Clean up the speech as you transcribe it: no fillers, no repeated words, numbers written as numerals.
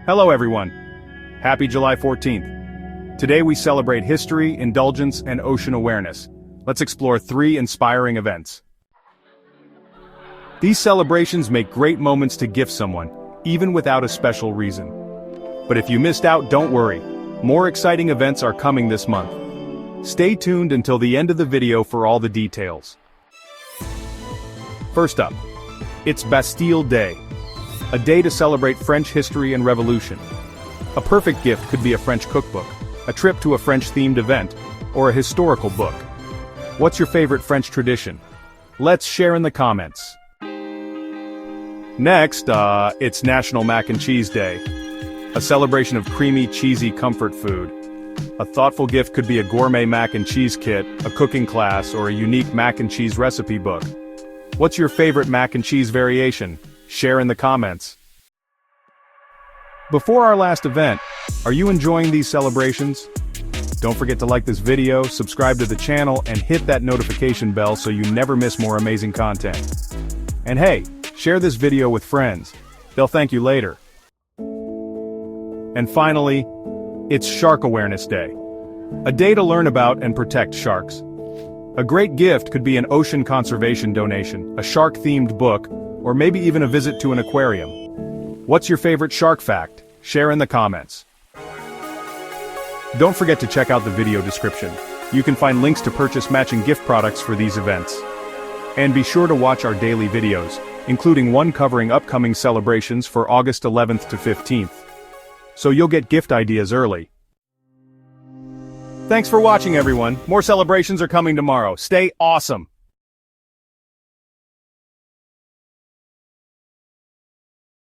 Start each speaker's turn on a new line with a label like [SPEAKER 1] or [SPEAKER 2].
[SPEAKER 1] Hello everyone. Happy July 14th. Today we celebrate history, indulgence, and ocean awareness. Let's explore 3 inspiring events. These celebrations make great moments to gift someone, even without a special reason. But if you missed out, don't worry. More exciting events are coming this month. Stay tuned until the end of the video for all the details. First up, it's Bastille Day, a day to celebrate French history and revolution. A perfect gift could be a French cookbook, a trip to a French-themed event, or a historical book. What's your favorite French tradition? Let's share in the comments. Next, it's National Mac and Cheese Day, a celebration of creamy, cheesy comfort food. A thoughtful gift could be a gourmet mac and cheese kit, a cooking class, or a unique mac and cheese recipe book. What's your favorite mac and cheese variation? Share in the comments. Before our last event, are you enjoying these celebrations? Don't forget to like this video, subscribe to the channel, and hit that notification bell so you never miss more amazing content. And hey, share this video with friends. They'll thank you later. And finally, it's Shark Awareness Day, a day to learn about and protect sharks. A great gift could be an ocean conservation donation, a shark-themed book, or maybe even a visit to an aquarium. What's your favorite shark fact? Share in the comments. Don't forget to check out the video description. You can find links to purchase matching gift products for these events. And be sure to watch our daily videos, including one covering upcoming celebrations for August 11th to 15th. So you'll get gift ideas early. Thanks for watching everyone. More celebrations are coming tomorrow. Stay awesome.